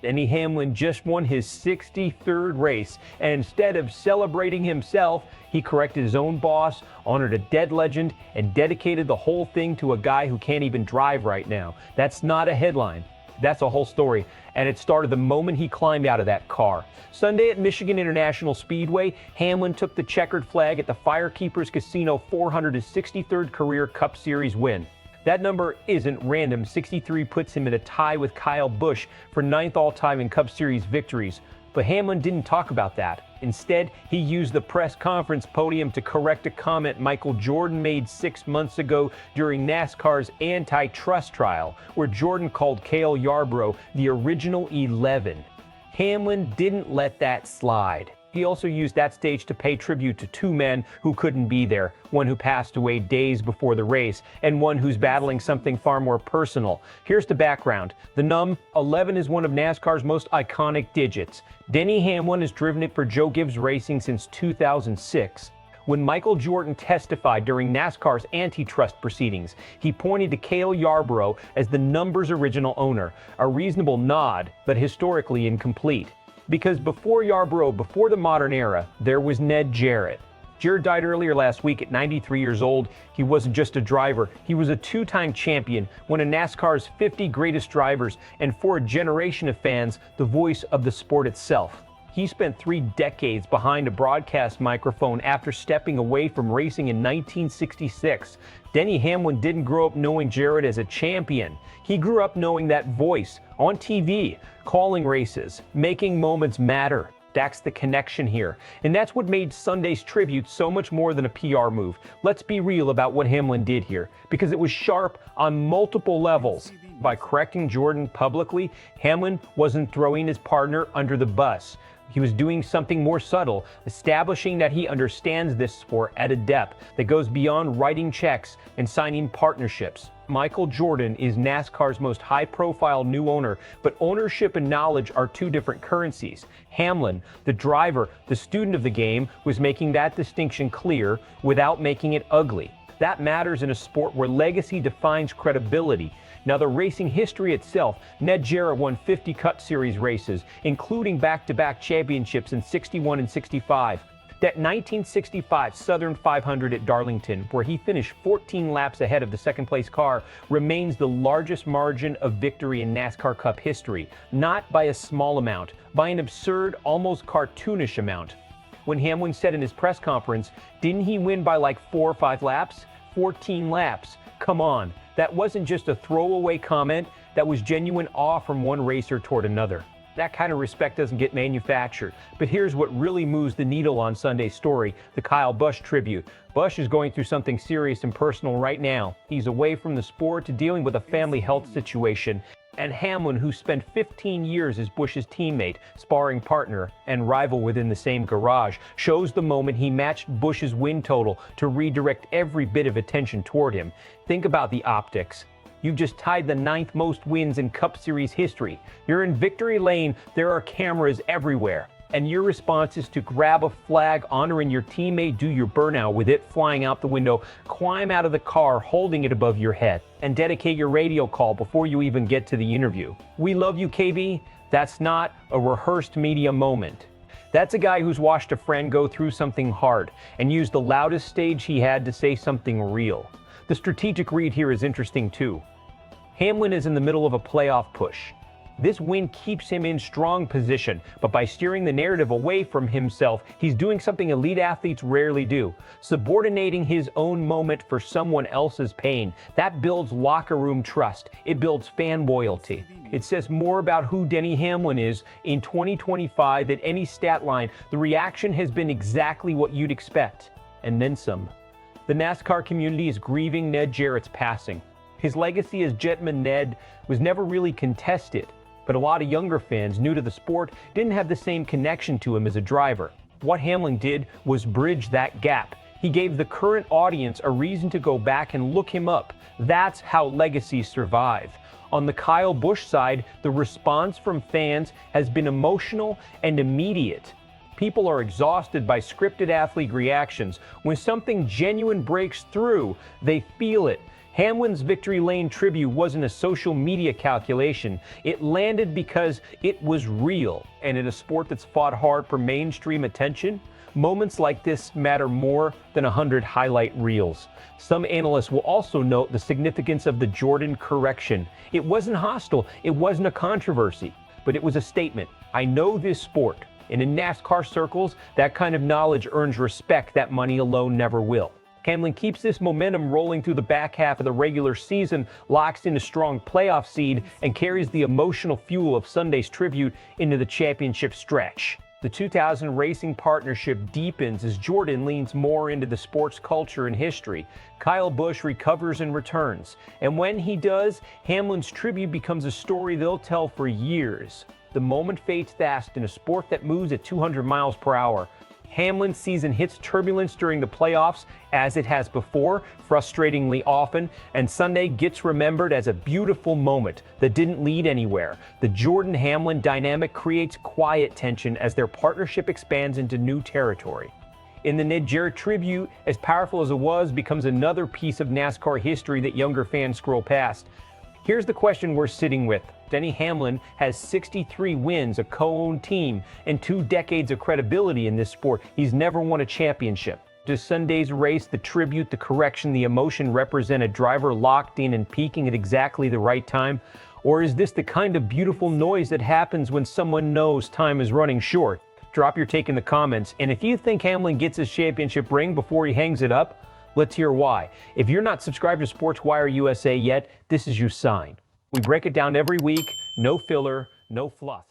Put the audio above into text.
Denny Hamlin just won his 63rd race, and instead of celebrating himself, he corrected his own boss, honored a dead legend, and dedicated the whole thing to a guy who can't even drive right now. That's not a headline. That's a whole story, and it started the moment he climbed out of that car. Sunday at Michigan International Speedway, Hamlin took the checkered flag at the FireKeepers Casino 463rd career Cup Series win. That number isn't random. 63 puts him in a tie with Kyle Busch for 9th all-time in Cup Series victories. But Hamlin didn't talk about that. Instead, he used the press conference podium to correct a comment Michael Jordan made 6 months ago during NASCAR's antitrust trial, where Jordan called Cale Yarborough the original 11. Hamlin didn't let that slide. He also used that stage to pay tribute to two men who couldn't be there, one who passed away days before the race, and one who's battling something far more personal. Here's the background. The num. 11 is one of NASCAR's most iconic digits. Denny Hamlin has driven it for Joe Gibbs Racing since 2006. When Michael Jordan testified during NASCAR's antitrust proceedings, he pointed to Cale Yarborough as the number's original owner, a reasonable nod, but historically incomplete. Because before Yarborough, before the modern era, there was Ned Jarrett. Jarrett died earlier last week at 93 years old. He wasn't just a driver, he was a two-time champion, one of NASCAR's 50 greatest drivers, and for a generation of fans, the voice of the sport itself. He spent 3 decades behind a broadcast microphone after stepping away from racing in 1966. Denny Hamlin didn't grow up knowing Jarrett as a champion. He grew up knowing that voice on TV, calling races, making moments matter. That's the connection here. And that's what made Sunday's tribute so much more than a PR move. Let's be real about what Hamlin did here, because it was sharp on multiple levels. By correcting Jordan publicly, Hamlin wasn't throwing his partner under the bus. He was doing something more subtle, establishing that he understands this sport at a depth that goes beyond writing checks and signing partnerships. Michael Jordan is NASCAR's most high-profile new owner, but ownership and knowledge are two different currencies. Hamlin, the driver, the student of the game, was making that distinction clear without making it ugly. That matters in a sport where legacy defines credibility. Now, the racing history itself, Ned Jarrett won 50 Cup Series races, including back-to-back championships in 61 and 65. That 1965 Southern 500 at Darlington, where he finished 14 laps ahead of the second-place car, remains the largest margin of victory in NASCAR Cup history, not by a small amount, by an absurd, almost cartoonish amount. When Hamlin said in his press conference, didn't he win by like 4 or 5 laps? 14 laps. Come on. That wasn't just a throwaway comment, that was genuine awe from one racer toward another. That kind of respect doesn't get manufactured. But here's what really moves the needle on Sunday's story, the Kyle Busch tribute. Busch is going through something serious and personal right now. He's away from the sport to dealing with a family health situation. And Hamlin, who spent 15 years as Busch's teammate, sparring partner, and rival within the same garage, shows the moment he matched Busch's win total to redirect every bit of attention toward him. Think about the optics. You've just tied the 9th most wins in Cup Series history. You're in victory lane, there are cameras everywhere. And your response is to grab a flag honoring your teammate, do your burnout with it flying out the window, climb out of the car holding it above your head, and dedicate your radio call before you even get to the interview. We love you, KB. That's not a rehearsed media moment. That's a guy who's watched a friend go through something hard and used the loudest stage he had to say something real. The strategic read here is interesting too. Hamlin is in the middle of a playoff push. This win keeps him in strong position, but by steering the narrative away from himself, he's doing something elite athletes rarely do, subordinating his own moment for someone else's pain. That builds locker room trust. It builds fan loyalty. It says more about who Denny Hamlin is in 2025 than any stat line. The reaction has been exactly what you'd expect, and then some. The NASCAR community is grieving Ned Jarrett's passing. His legacy as Jetman Ned was never really contested, but a lot of younger fans new to the sport didn't have the same connection to him as a driver. What Hamlin did was bridge that gap. He gave the current audience a reason to go back and look him up. That's how legacies survive. On the Kyle Busch side, the response from fans has been emotional and immediate. People are exhausted by scripted athlete reactions. When something genuine breaks through, they feel it. Hamlin's victory lane tribute wasn't a social media calculation. It landed because it was real. And in a sport that's fought hard for mainstream attention, moments like this matter more than 100 highlight reels. Some analysts will also note the significance of the Jordan correction. It wasn't hostile, it wasn't a controversy, but it was a statement. I know this sport, and in NASCAR circles, that kind of knowledge earns respect that money alone never will. Hamlin keeps this momentum rolling through the back half of the regular season, locks in a strong playoff seed, and carries the emotional fuel of Sunday's tribute into the championship stretch. The 2000 racing partnership deepens as Jordan leans more into the sport's culture and history. Kyle Busch recovers and returns. And when he does, Hamlin's tribute becomes a story they'll tell for years. The moment fades fast in a sport that moves at 200 miles per hour. Hamlin's season hits turbulence during the playoffs, as it has before, frustratingly often, and Sunday gets remembered as a beautiful moment that didn't lead anywhere. The Jordan-Hamlin dynamic creates quiet tension as their partnership expands into new territory. In the Ned Jarrett tribute, as powerful as it was, becomes another piece of NASCAR history that younger fans scroll past. Here's the question we're sitting with. Denny Hamlin has 63 wins, a co-owned team, and 2 decades of credibility in this sport. He's never won a championship. Does Sunday's race, the tribute, the correction, the emotion represent a driver locked in and peaking at exactly the right time? Or is this the kind of beautiful noise that happens when someone knows time is running short? Drop your take in the comments. And if you think Hamlin gets his championship ring before he hangs it up, let's hear why. If you're not subscribed to Sportswire USA yet, this is your sign. We break it down every week, no filler, no fluff.